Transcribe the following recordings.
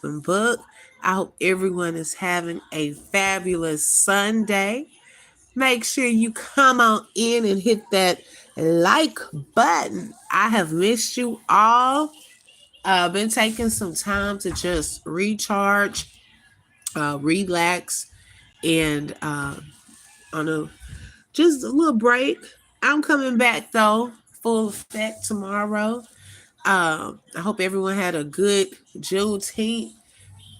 open book. I hope everyone is having a fabulous Sunday. Make sure you come on in and hit that like button. I have missed you all. I've been taking some time to just recharge, relax, and on a just a little break. I'm coming back though, full effect tomorrow. I hope everyone had a good Juneteenth.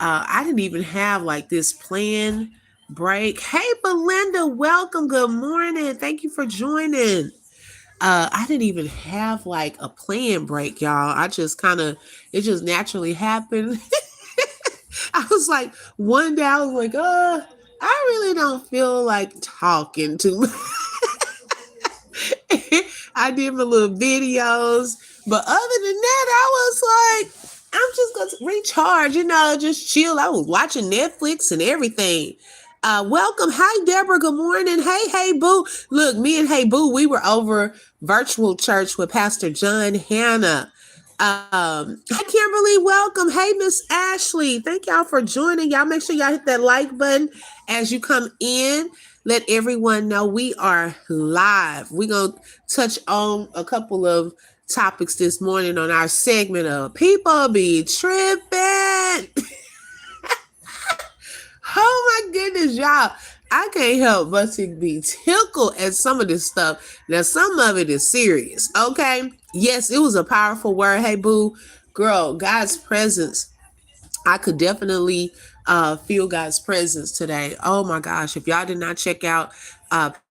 I didn't even have like this planned break. Hey, Belinda, welcome. Good morning. Thank you for joining. I didn't even have like a planned break, y'all. I just kind of, it just naturally happened. I was like, one day I was like, I really don't feel like talking too much. I did my little videos. But other than that, I was like, I'm just going to recharge, just chill. I was watching Netflix and everything. Welcome. Hi, Deborah. Good morning. Hey, Boo. Look, me and Hey, Boo, we were over virtual church with Pastor John Hanna. Hi, Kimberly. Welcome. Hey, Miss Ashley. Thank y'all for joining. Y'all make sure y'all hit that like button as you come in. Let everyone know we are live. We're going to touch on a couple of topics this morning on our segment of People Be Tripping. Oh my goodness, y'all. I can't help but to be tickled at some of this stuff. Now, some of it is serious, okay? Yes, it was a powerful word. Hey, Boo. Girl, God's presence. I could definitely feel God's presence today. Oh my gosh. If y'all did not check out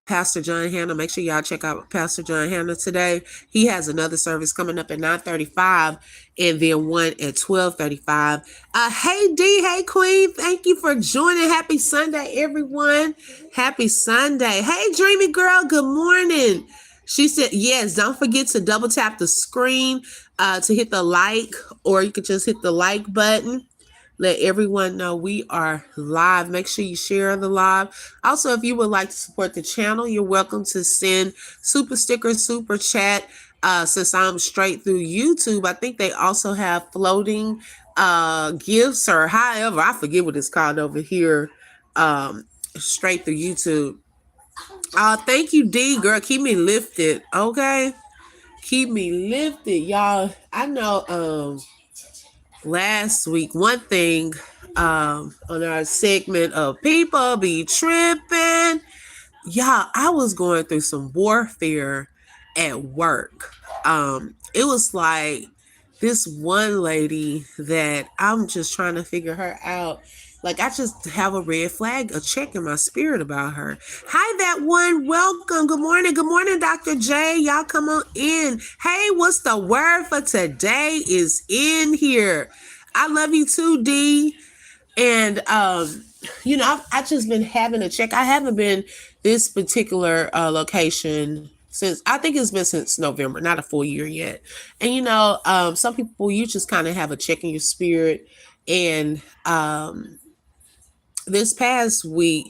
Pastor John Hanna, make sure y'all check out Pastor John Hanna today. He has another service coming up at 9:35 and then one at 12:35. Hey D, hey Queen, thank you for joining. Happy Sunday, everyone. Happy Sunday. Hey Dreamy Girl, good morning. She said, yes, don't forget to double tap the screen to hit the like, or you could just hit the like button. Let everyone know we are live. Make sure you share the live. Also, if you would like to support the channel, you're welcome to send super sticker, super chat. Since I'm straight through YouTube, I think they also have floating gifts or however, I forget what it's called over here, straight through YouTube. Thank you, D, girl. Keep me lifted, okay? Keep me lifted, y'all. I know last week, one thing on our segment of People Be Tripping, y'all, I was going through some warfare at work. It was like this one lady that I'm just trying to figure her out. Like, I just have a red flag, a check in my spirit about her. Hi, that one. Welcome. Good morning. Good morning, Dr. J. Y'all come on in. Hey, what's the word for today is in here. I love you too, D. And, I've just been having a check. I haven't been this particular location since, I think it's been since November, not a full year yet. And, some people, you just kind of have a check in your spirit. And, this past week,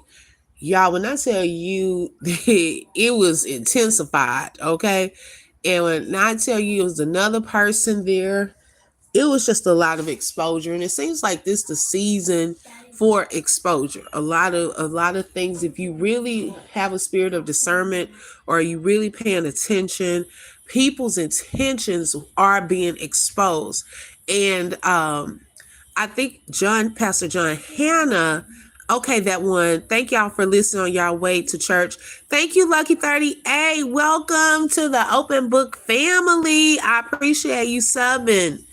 y'all, when I tell you it was intensified, okay? And when I tell you it was another person there, it was just a lot of exposure. And it seems like this the season for exposure. A lot of things, if you really have a spirit of discernment or are you really paying attention, people's intentions are being exposed. And I think Pastor John Hanna, okay, that one. Thank y'all for listening on y'all way to church. Thank you, Lucky 38. Welcome to the Open Book family. I appreciate you subbing.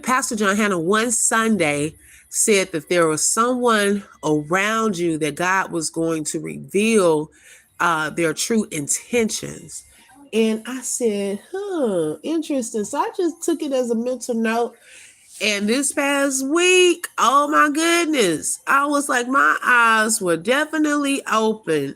Pastor John Hanna one Sunday said that there was someone around you that God was going to reveal their true intentions. And I said, interesting. So I just took it as a mental note. And this past week, oh my goodness, I was like, my eyes were definitely open.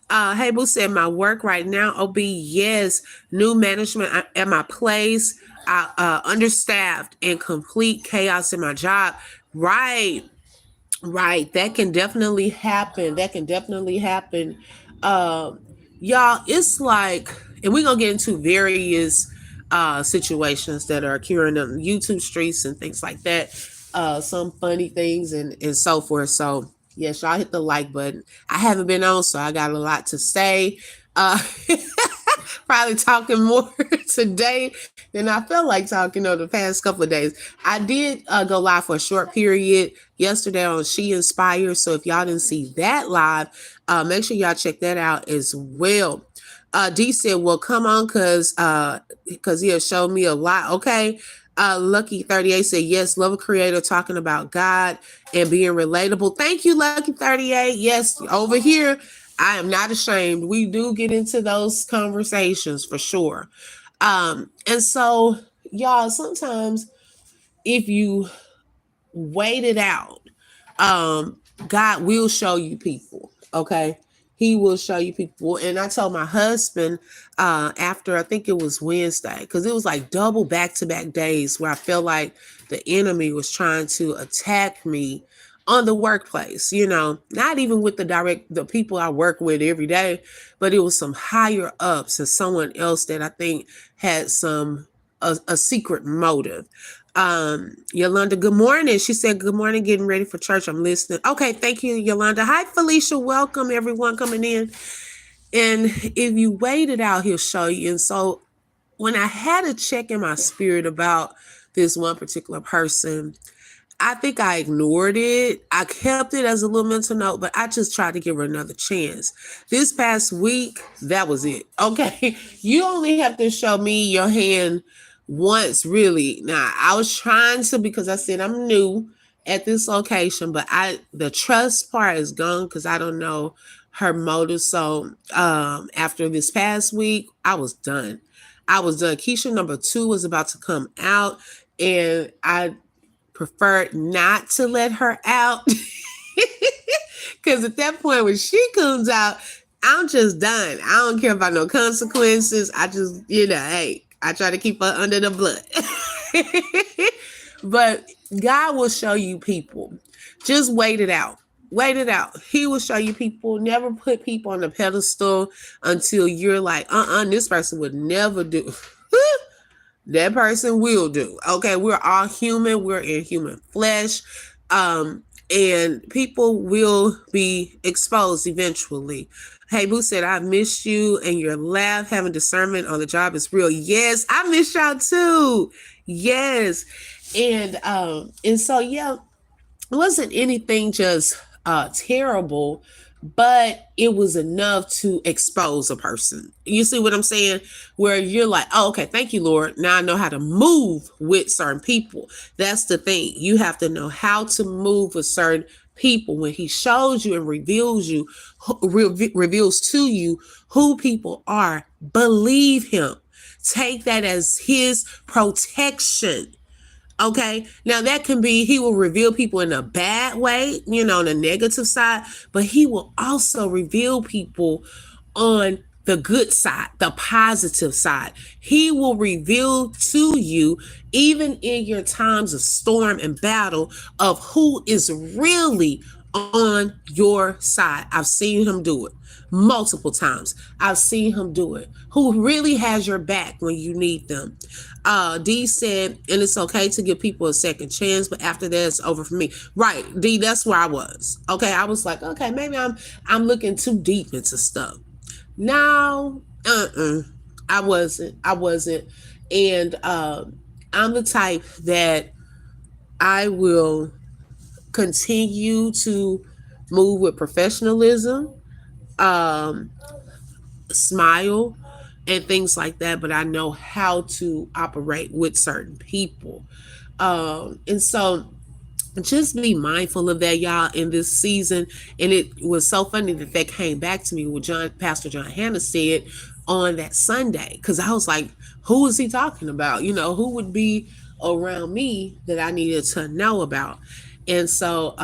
Hey, Boo said, my work right now, OB, yes, new management at my place, understaffed and complete chaos in my job. Right. That can definitely happen. Y'all, it's like, and we're going to get into various situations that are occurring on YouTube streets and things like that. some funny things and so forth. So yes, y'all hit the like button. I haven't been on, so I got a lot to say. Uh, Probably talking more today than I felt like talking over the past couple of days. I did go live for a short period yesterday on She Inspires. So if y'all didn't see that live, make sure y'all check that out as well. D said, "Well, come on, cause he has showed me a lot." Okay. Lucky 38 said, "Yes, love a creator talking about God and being relatable." Thank you, Lucky 38. Yes, over here, I am not ashamed. We do get into those conversations for sure. And so, y'all, sometimes if you wait it out, um, God will show you people. Okay. He will show you people. And I told my husband after I think it was Wednesday, because it was like double back-to-back days where I felt like the enemy was trying to attack me on the workplace, not even with the people I work with every day, but it was some higher ups and someone else that I think had a secret motive. Yolanda, good morning. She said, "Good morning, getting ready for church. I'm listening." Okay, thank you, Yolanda. Hi, Felicia. Welcome, everyone coming in. And if you wait it out, he'll show you. And so when I had a check in my spirit about this one particular person, I think I ignored it. I kept it as a little mental note, but I just tried to give her another chance. This past week, that was it. Okay. You only have to show me your hand once, really. Now, I was trying to, because I said I'm new at this location, but the trust part is gone because I don't know her motive. So after this past week, I was done. Keisha number 2 was about to come out, and I preferred not to let her out because at that point when she comes out, I'm just done. I don't care about no consequences. I just, hey, I try to keep her under the blood. But God will show you people. Just wait it out. Wait it out. He will show you people. Never put people on a pedestal until you're like, this person would never do. That person will do. Okay, we're all human. We're in human flesh. And people will be exposed eventually. Hey, Boo said, "I miss you and your laugh. Having discernment on the job is real." Yes, I miss y'all too. Yes. And so yeah, it wasn't anything just terrible, but it was enough to expose a person. You see what I'm saying? Where you're like, "Oh, okay, thank you, Lord. Now I know how to move with certain people." That's the thing. You have to know how to move with certain people. When he shows you and reveals to you who people are, believe him. Take that as his protection. Okay. Now that can be, he will reveal people in a bad way, on the negative side, but he will also reveal people on the good side, the positive side. He will reveal to you, even in your times of storm and battle, of who is really on your side. I've seen him do it multiple times. I've seen him do it. Who really has your back when you need them. D said, "And it's okay to give people a second chance, but after that, it's over for me." Right, D, that's where I was. Okay, I was like, okay, maybe I'm looking too deep into stuff. No, I wasn't. And I'm the type that I will continue to move with professionalism, smile, and things like that, but I know how to operate with certain people. And so just be mindful of that, y'all, in this season. And it was so funny that came back to me what Pastor John Hannah said on that Sunday, because I was like, who is he talking about? Who would be around me that I needed to know about? And so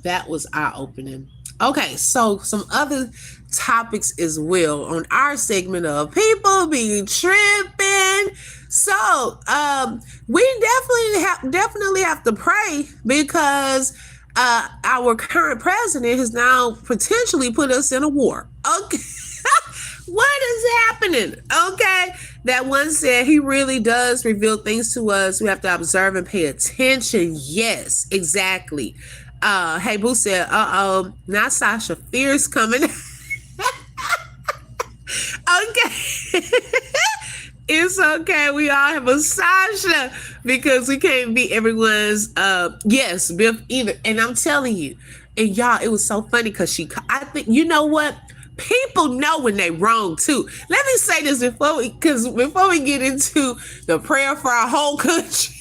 that was eye-opening. Okay, so some other topics as well on our segment of people be tripping. So we definitely have to pray, because our current president has now potentially put us in a war. Okay. What is happening? Okay. That one said he really does reveal things to us. We have to observe and pay attention. Yes, exactly. Hey Boo said, not Sasha Fierce coming. Okay. It's okay. We all have a Sasha because we can't be everyone's yes, Biff either. And I'm telling you, and y'all, it was so funny because I think, you know what? People know when they wrong too. Let me say this before we get into the prayer for our whole country.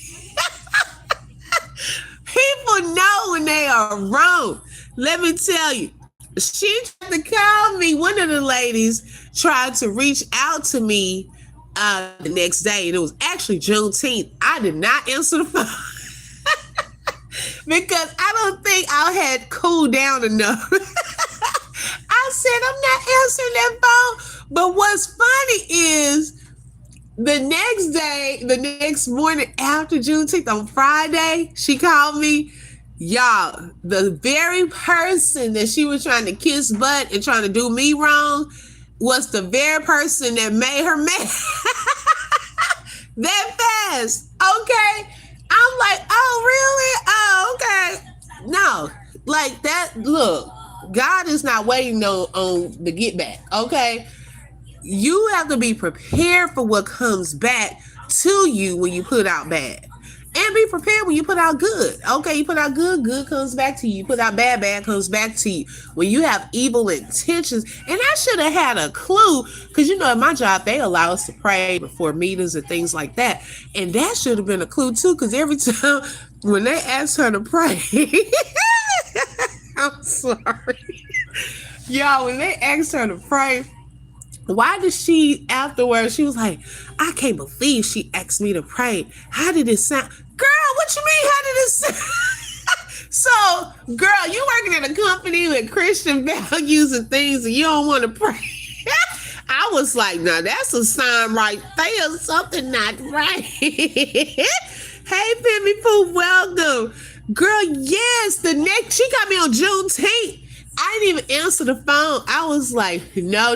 People know when they are wrong. Let me tell you, she tried to call me. One of the ladies tried to reach out to me the next day, and it was actually Juneteenth. I did not answer the phone because I don't think I had cooled down enough. I said, I'm not answering that phone. But what's funny is the next morning after Juneteenth on Friday, she called me. Y'all, the very person that she was trying to kiss butt and trying to do me wrong was the very person that made her mad that fast. Okay. I'm like, oh, really? Oh, okay. No, like that. Look, God is not waiting on the get back. Okay. You have to be prepared for what comes back to you when you put out bad. And be prepared when you put out good. Okay, you put out good, good comes back to you. You put out bad, bad comes back to you. When you have evil intentions, and I should have had a clue, because you know at my job, they allow us to pray before meetings and things like that. And that should have been a clue too, because every time when they asked her to pray, I'm sorry. Y'all, when they asked her to pray, why did she afterwards, she was like, I can't believe she asked me to pray. How did it sound? Girl, what you mean? How did it sound? So, girl, you working in a company with Christian values and things and you don't want to pray. I was like, now that's a sign right there. Something not right. Hey, Pimmy Pooh, welcome. Girl, yes, she got me on Juneteenth. I didn't even answer the phone. I was like, no.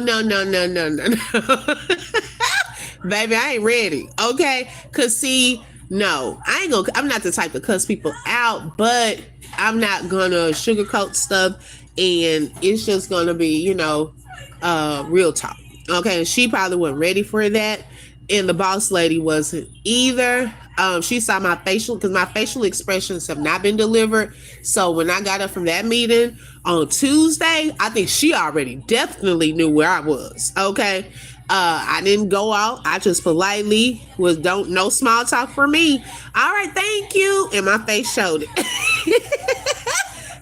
Baby, I ain't ready. Okay? Cause see, no, I'm not the type to cuss people out, but I'm not gonna sugarcoat stuff, and it's just gonna be, real talk. Okay, and she probably wasn't ready for that. And the boss lady wasn't either. She saw my facial expressions have not been delivered. So when I got up from that meeting on Tuesday, I think she already definitely knew where I was. Okay. I didn't go out. I just politely no small talk for me. All right, thank you. And my face showed it.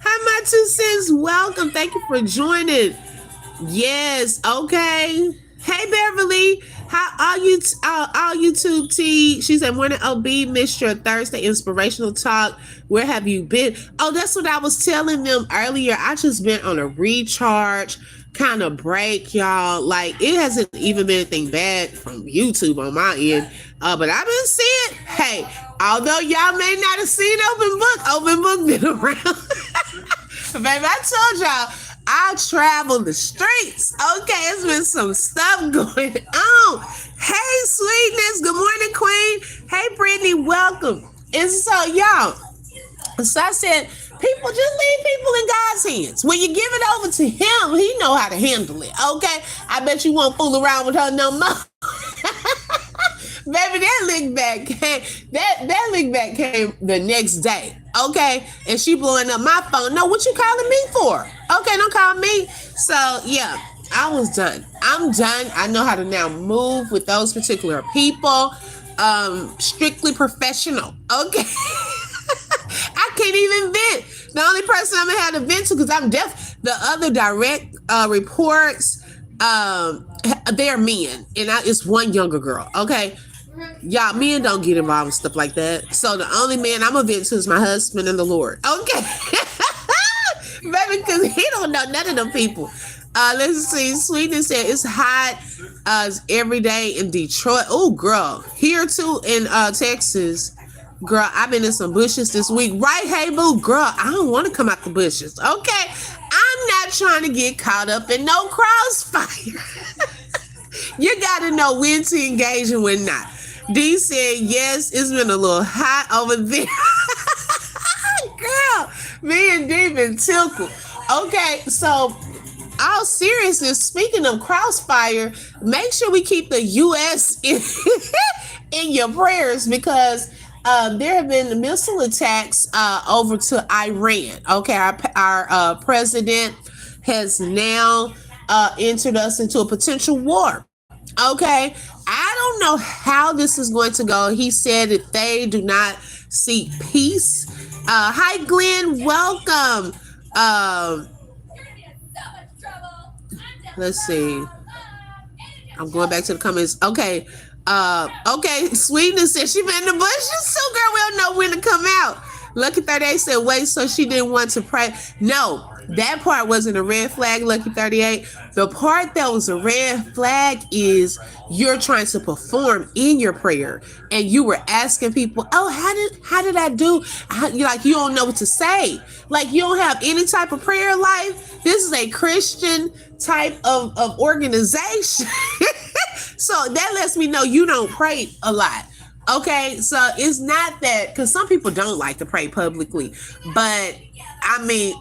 Hi, my 2 cents. Welcome. Thank you for joining. Yes. Okay. Hey, Beverly. How are you? All YouTube T. She said, morning OB, missed your Thursday inspirational talk. Where have you been? Oh, that's what I was telling them earlier. I just been on a recharge kind of break, y'all. Like, it hasn't even been anything bad from YouTube on my end. But I've been seeing, hey, although y'all may not have seen Open Book been around. Baby, I told y'all, I travel the streets. Okay, it's been some stuff going on. Hey, Sweetness. Good morning, Queen. Hey, Brittany. Welcome. And so, y'all, so I said, people, just leave people in God's hands. When you give it over to him, he know how to handle it. Okay? I bet you won't fool around with her no more. Baby, that link back came the next day. Okay? And she blowing up my phone. No, what you calling me for? Okay, don't call me. So, yeah, I was done. I'm done. I know how to now move with those particular people. Strictly professional. Okay? I can't even vent. The only person I'm gonna have to vent to, because I'm deaf, the other direct reports, they're men, and it's one younger girl. Okay, y'all, men don't get involved in stuff like that. So the only man I'm gonna vent to is my husband and the Lord. Okay, baby, because he don't know none of them people. Let's see. Sweetness said it's hot every day in Detroit. Oh, girl, here too in Texas. Girl, I've been in some bushes this week. Right, hey, boo? Girl, I don't want to come out the bushes. Okay? I'm not trying to get caught up in no crossfire. You got to know when to engage and when not. D said, yes, it's been a little hot over there. Girl, me and D been tickled. Okay, so all seriousness, speaking of crossfire, make sure we keep the U.S. in your prayers because there have been missile attacks over to Iran. Okay, our president has now entered us into a potential war. Okay, I don't know how this is going to go. He said that they do not seek peace. Hi, Glenn. Welcome. Let's see. I'm going back to the comments. Okay. Okay. Sweetness said she been in the bushes. So, girl, we don't know when to come out. Lucky 38 said, wait, so she didn't want to pray. No, that part wasn't a red flag, Lucky 38. The part that was a red flag is you're trying to perform in your prayer. And you were asking people, oh, how did I do? You don't know what to say. Like, you don't have any type of prayer life. This is a Christian type of organization. So that lets me know you don't pray a lot. Okay, so it's not that, because some people don't like to pray publicly, but I mean,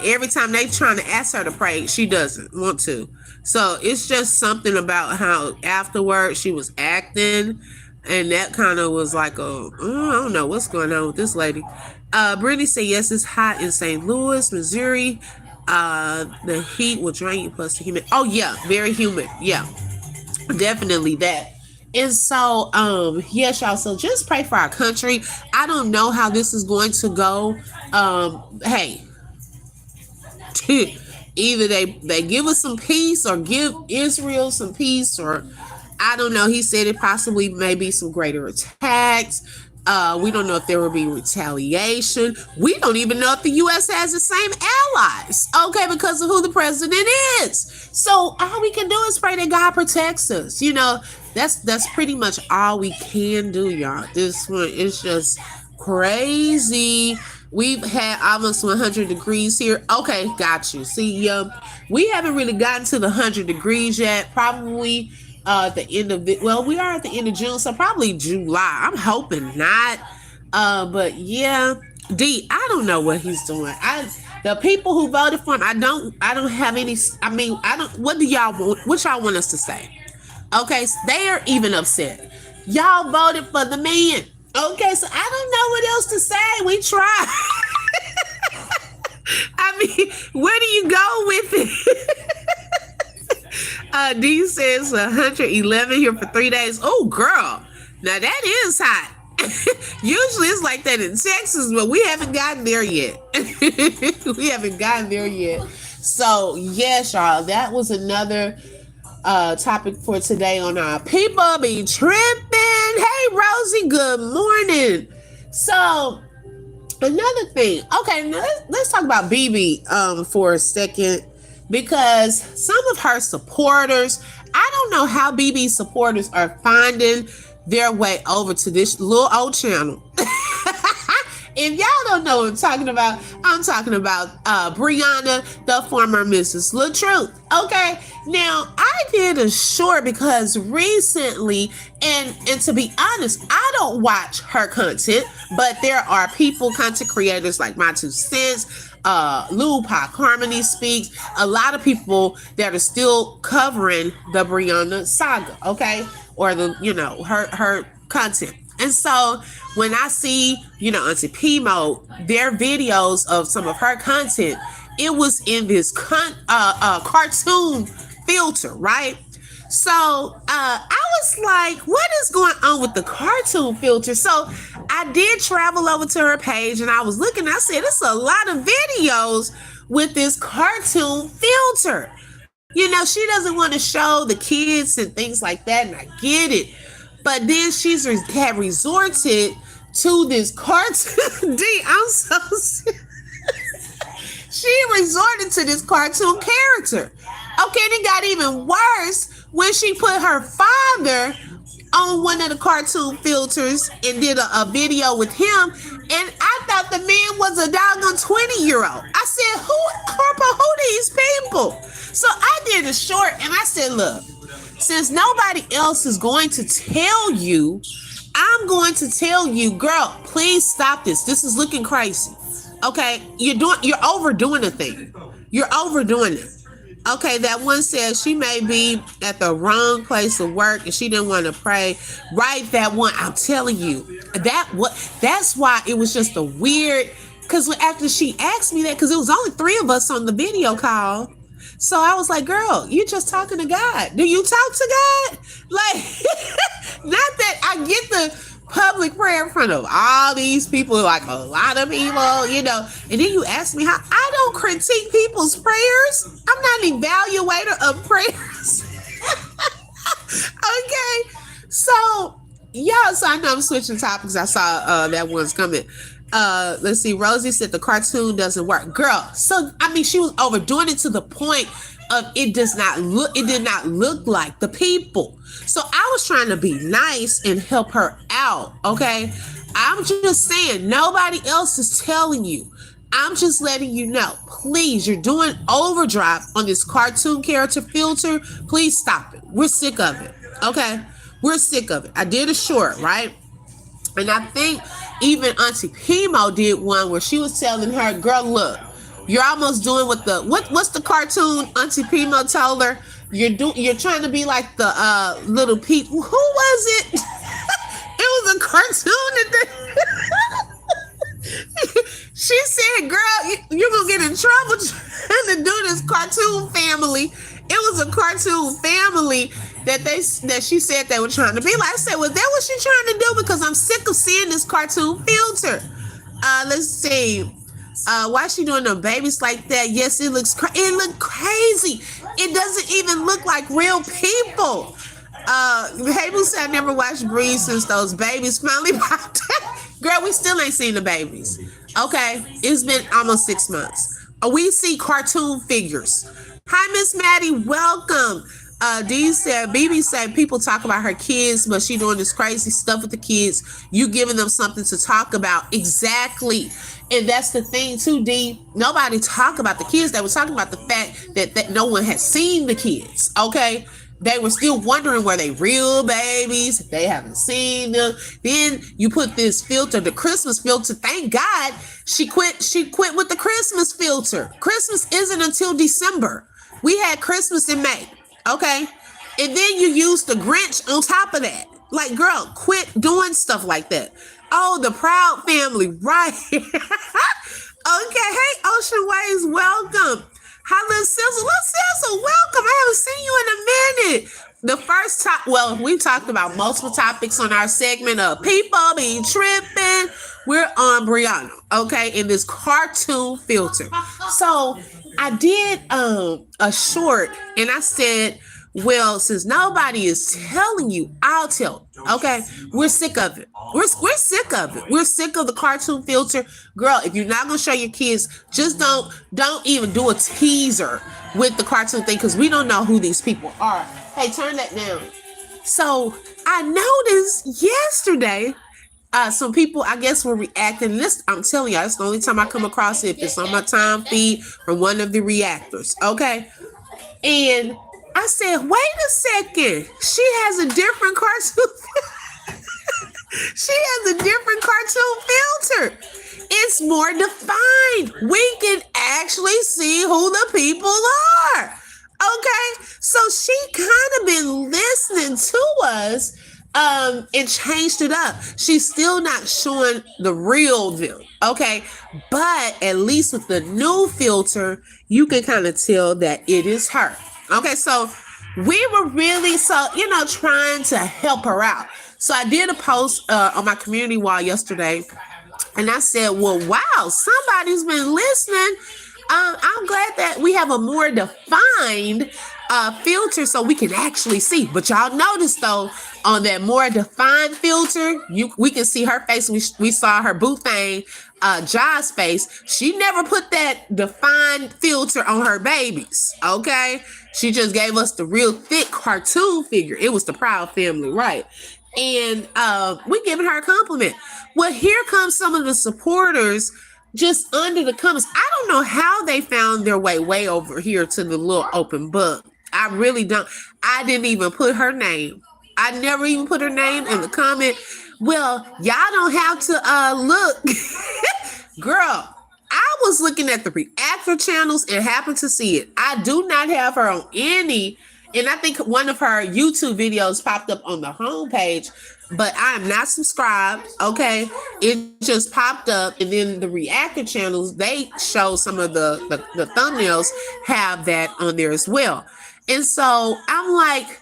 every time they trying to ask her to pray, she doesn't want to. So it's just something about how afterwards she was acting, and that kind of was like, I don't know what's going on with this lady. Brittany said, yes, it's hot in St. Louis, Missouri. The heat will drain you, plus the humid. Oh yeah, very humid. Yeah, definitely that. And so, yes, y'all. So just pray for our country. I don't know how this is going to go. Hey, either they give us some peace or give Israel some peace, or I don't know. He said it possibly may be some greater attacks. We don't know if there will be retaliation. We don't even know if the U.S. has the same allies, okay, because of who the president is. So all we can do is pray that God protects us. You know, that's pretty much all we can do, y'all. This one is just crazy. We've had almost 100 degrees here. Okay, got you. See, we haven't really gotten to the 100 degrees yet. Probably the end of it. Well, we are at the end of June, so probably July. I'm hoping not. But yeah, D, I don't know what he's doing. The people who voted for him, I don't have any. I mean, I don't. What do y'all want? What y'all want us to say? Okay, so they are even upset. Y'all voted for the man. Okay, so I don't know what else to say. We tried. I mean, where do you go with it? D says 111 here for 3 days. Oh, girl. Now that is hot. Usually it's like that in Texas, but we haven't gotten there yet. We haven't gotten there yet. So, yes, y'all, that was another topic for today on our People Be Tripping. Hey, Rosie, good morning. So, another thing. Okay, now let's talk about BB for a second, because some of her supporters, I don't know how BB supporters are finding their way over to this little old channel. If y'all don't know what I'm talking about Briana, the former Mrs. LaTruth. Okay, now I did a short because recently, and to be honest, I don't watch her content, but there are content creators like My Two Cents, Lou Pop Harmony Speaks, a lot of people that are still covering the Briana saga, okay, or her content. And so when I see, Auntie P Mode, their videos of some of her content, it was in this cartoon filter, right? So I was like, what is going on with the cartoon filter? So I did travel over to her page and I was looking, I said, it's a lot of videos with this cartoon filter. She doesn't want to show the kids and things like that, and I get it. But then had resorted to this cartoon. D, I'm so serious. She resorted to this cartoon character. Okay, and it got even worse when she put her father on one of the cartoon filters and did a video with him. And I thought the man was a doggone 20-year-old. I said, who these people? So I did a short and I said, look, Since nobody else is going to tell you, I'm going to tell you, girl, please stop this. This is looking crazy. Okay, you're overdoing the thing. You're overdoing it. Okay, that one says she may be at the wrong place of work and she didn't want to pray. Right, that one. I'm telling you, that's why it was just a weird. Because after she asked me that, because it was only three of us on the video call, so I was like, girl, you just talking to God. Do you talk to God? Like, not that I get the public prayer in front of all these people, like a lot of people, and then you ask me how I don't critique people's prayers. I'm not an evaluator of prayers. Okay. So, yeah, so I know I'm switching topics. I saw that one's coming. Let's see. Rosie said the cartoon doesn't work. Girl, so I mean she was overdoing it to the point of it did not look like the people. So I was trying to be nice and help her out. Okay. I'm just saying nobody else is telling you. I'm just letting you know. Please, you're doing overdrive on this cartoon character filter. Please stop it. We're sick of it. Okay. We're sick of it. I did a short, right? And I think even Auntie Pimo did one where she was telling her, girl, look, you're almost doing what's the cartoon Auntie Pimo told her? You're trying to be like the little people. Who was it? It was a cartoon she said, girl, you're gonna get in trouble trying to do this cartoon family. It was a cartoon family that she said they were trying to be like. I said, well, that what she trying to do? Because I'm sick of seeing this cartoon filter. Let's see. Why is she doing the babies like that? Yes, it looked crazy. It doesn't even look like real people. Hey, Boo said I never watched Breeze since those babies finally popped out. Girl, we still ain't seen the babies. Okay, it's been almost 6 months. We see cartoon figures. Hi, Miss Maddie, welcome. Dee said, BB said people talk about her kids, but she doing this crazy stuff with the kids. You giving them something to talk about. Exactly. And that's the thing too, Dee. Nobody talk about the kids. They were talking about the fact that no one had seen the kids. Okay. They were still wondering, were they real babies? They haven't seen them. Then you put this filter, the Christmas filter. Thank God she quit with the Christmas filter. Christmas isn't until December. We had Christmas in May. Okay. And then you use the Grinch on top of that. Like, girl, quit doing stuff like that. Oh, the Proud Family. Right. Okay. Hey, Ocean Waves, welcome. Hi, Little Sizzle, welcome. I haven't seen you in a minute. The first we talked about multiple topics on our segment of people being tripping. We're on Briana, okay, in this cartoon filter. So I did a short and I said, well, since nobody is telling you, I'll tell. Okay, we're sick of it. We're sick of it. We're sick of the cartoon filter. Girl, if you're not gonna show your kids, just don't even do a teaser with the cartoon thing because we don't know who these people are. Hey, turn that down. So I noticed yesterday, some people, I guess, were reacting. This, I'm telling y'all, it's the only time I come across it if it's on my time feed from one of the reactors. Okay, and I said, wait a second. She has a different cartoon. She has a different cartoon filter. It's more defined. We can actually see who the people are. Okay. So she kind of been listening to us and changed it up. She's still not showing the real them. Okay. But at least with the new filter, you can kind of tell that it is her. Okay, so we were really, trying to help her out. So I did a post on my community wall yesterday, and I said, well, wow, somebody's been listening. I'm glad that we have a more defined filter so we can actually see. But y'all notice, though, on that more defined filter, we can see her face. We saw her boo thing, Ja's face. She never put that defined filter on her babies, okay? She just gave us the real thick cartoon figure. It was the Proud Family, right? And we giving her a compliment. Well, here comes some of the supporters just under the comments. I don't know how they found their way over here to the little open book. I really don't. I didn't even put her name. I never even put her name in the comment. Well, y'all don't have to look. Girl, I was looking at the reactor channels and happened to see it. I do not have her on any, and I think one of her YouTube videos popped up on the homepage, but I am not subscribed. Okay, it just popped up, and then the reactor channels, they show some of the thumbnails have that on there as well. And so I'm like,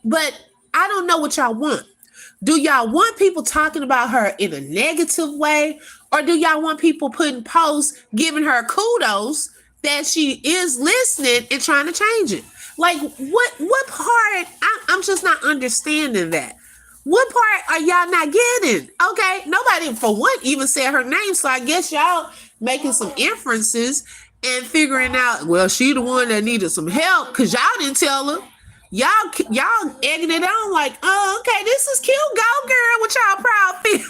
but I don't know what y'all want. Do y'all want people talking about her in a negative way? Or do y'all want people putting posts giving her kudos that she is listening and trying to change it? Like what part? I'm just not understanding that. What part are y'all not getting? Okay, nobody for one even said her name, so I guess y'all making some inferences and figuring out, well, she the one that needed some help because y'all didn't tell her. Y'all egging it on like, oh, okay, this is cute. Go girl with y'all proud feel.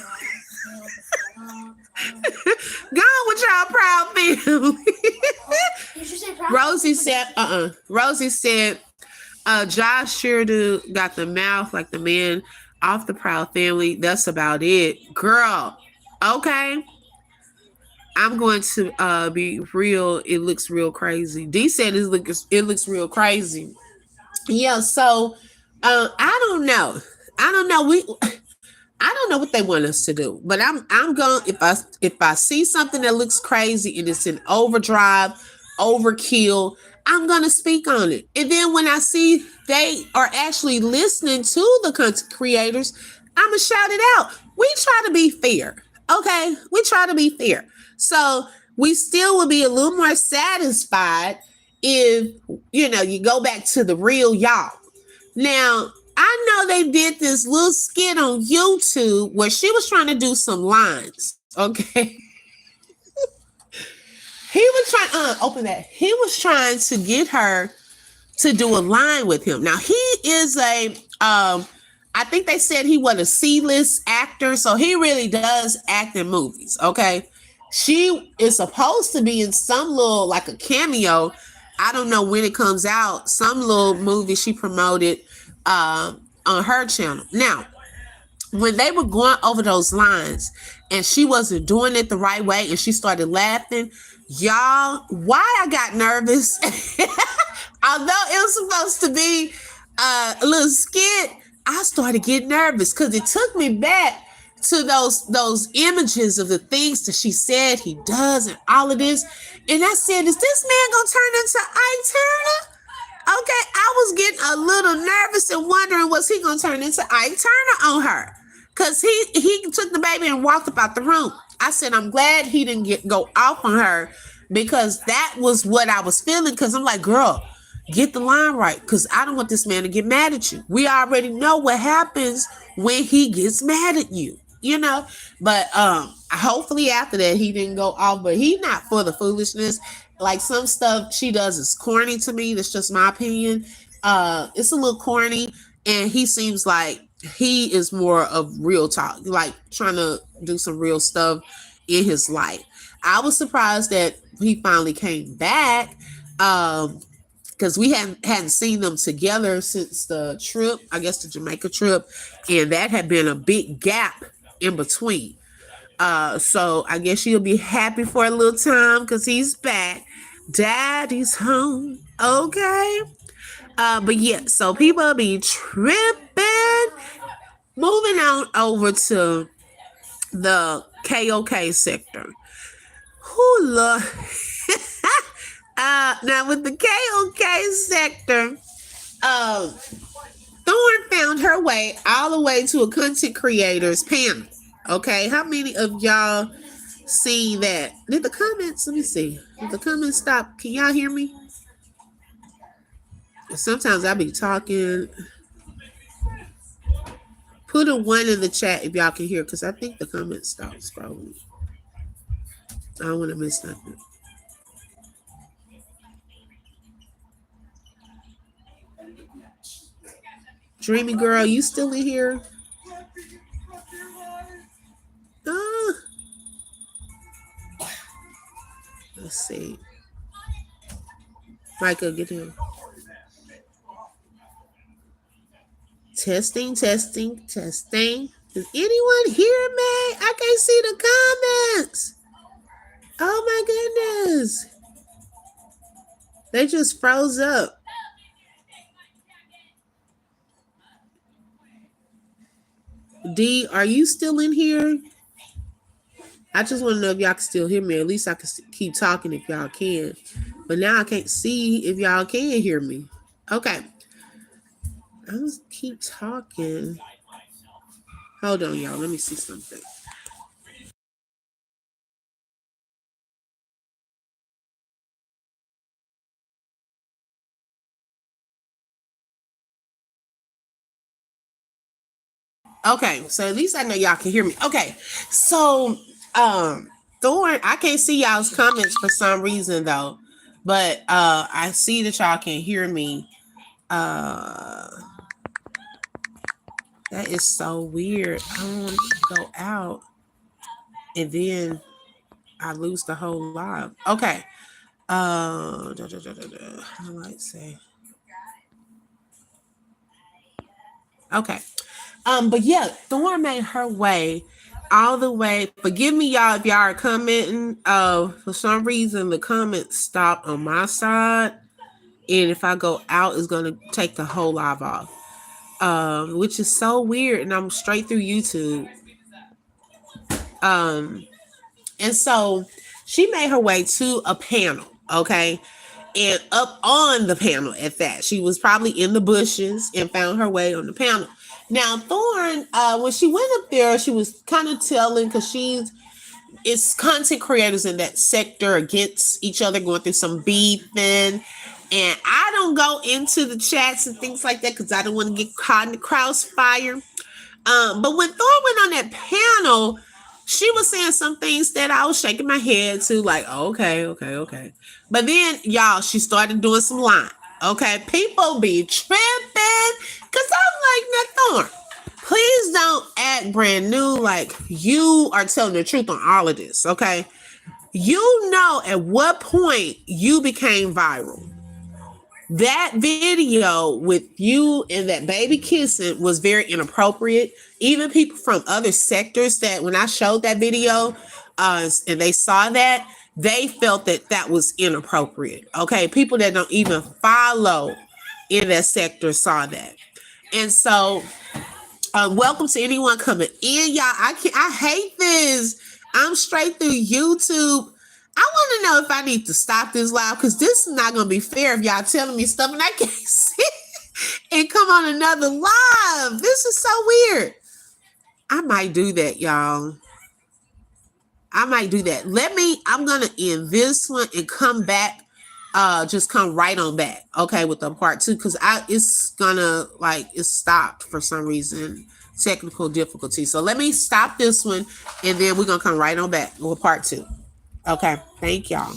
Go with y'all proud feel. Rosie said, Rosie said, Josh sure do got the mouth like the man off the Proud Family. That's about it. Girl, okay. I'm going to be real. It looks real crazy. D said it looks real crazy. Yeah, so I don't know. I don't know. I don't know what they want us to do, but I'm going, if I see something that looks crazy and it's an overdrive, overkill, I'm gonna speak on it. And then when I see they are actually listening to the content creators, I'm gonna shout it out. We try to be fair, okay? We try to be fair. So we still will be a little more satisfied if you go back to the real y'all. Now, I know they did this little skit on YouTube where she was trying to do some lines. Okay. He was trying open that. He was trying to get her to do a line with him. Now he is I think they said he was a C-list actor, so he really does act in movies. Okay. She is supposed to be in some little like a cameo. I don't know when it comes out. Some little movie she promoted on her channel. Now, when they were going over those lines and she wasn't doing it the right way and she started laughing, y'all, why I got nervous, although it was supposed to be a little skit, I started getting nervous because it took me back to those images of the things that she said he does and all of this. And I said, is this man gonna turn into Ike Turner? Okay, I was getting a little nervous and wondering, was he gonna turn into Ike Turner on her? Cause he took the baby and walked about the room. I said, I'm glad he didn't go off on her because that was what I was feeling. Cause I'm like, girl, get the line right. Cause I don't want this man to get mad at you. We already know what happens when he gets mad at you, But hopefully after that he didn't go off. But he not for the foolishness. Like some stuff she does is corny to me. That's just my opinion. It's a little corny, and he seems like he is more of real talk, like trying to do some real stuff in his life. I was surprised that he finally came back because we hadn't seen them together since the trip, I guess the Jamaica trip, and that had been a big gap in between. So I guess she'll be happy for a little time because he's back. Daddy's home. Okay. But yeah, so people be tripping. Moving on over to the KOK sector. Who look now with the KOK sector, Thorne found her way all the way to a content creators panel. Okay, how many of y'all seen that? Did the comments? Let me see. Did the comments stop? Can y'all hear me? Sometimes I be talking. Put a 1 in the chat if y'all can hear, because I think the comments stopped scrolling. I don't want to miss nothing. Dreamy girl, you still in here? Let's see. Michael, get him. Testing, testing, testing. Does anyone hear me? I can't see the comments. Oh my goodness. They just froze up. D, are you still in here? I just want to know if y'all can still hear me. At least I can keep talking if y'all can. But now I can't see if y'all can hear me. Okay. I'm going to keep talking. Hold on, y'all. Let me see something. Okay, so at least I know y'all can hear me. Okay, so Thorn, I can't see y'all's comments for some reason though, but I see that y'all can hear me. That is so weird. I want to go out and then I lose the whole live. Okay. How do I say? Okay. But yeah, Thorn made her way all the way. Forgive me, y'all, if y'all are commenting. For some reason the comments stopped on my side. And if I go out, it's gonna take the whole live off. Which is so weird. And I'm straight through YouTube. And so she made her way to a panel, okay? And up on the panel at that. She was probably in the bushes and found her way on the panel. Now, Thorn, when she went up there, she was kind of telling, because it's content creators in that sector against each other, going through some beefing. And I don't go into the chats and things like that because I don't want to get caught in the crossfire. But when Thor went on that panel, she was saying some things that I was shaking my head to, like, okay. But then, y'all, she started doing some lying. Okay, people be tripping because I'm like, now, Thorn, please don't act brand new like you are telling the truth on all of this. Okay, you know at what point you became viral. That video with you and that baby kissing was very inappropriate. Even people from other sectors, that when I showed that video and they saw that, they felt that that was inappropriate. Okay, people that don't even follow in that sector saw that. And so welcome to anyone coming in, y'all. I hate this. I'm straight through YouTube. I want to know if I need to stop this live, because this is not going to be fair if y'all telling me stuff and I can't see and come on another live. This is so weird. I might do that, y'all. I might do that. I'm going to end this one and come back. Just come right on back. Okay, with the part 2, because it's gonna, like, it's stopped for some reason. Technical difficulty. So let me stop this one and then we're gonna come right on back with part 2. Okay, thank y'all.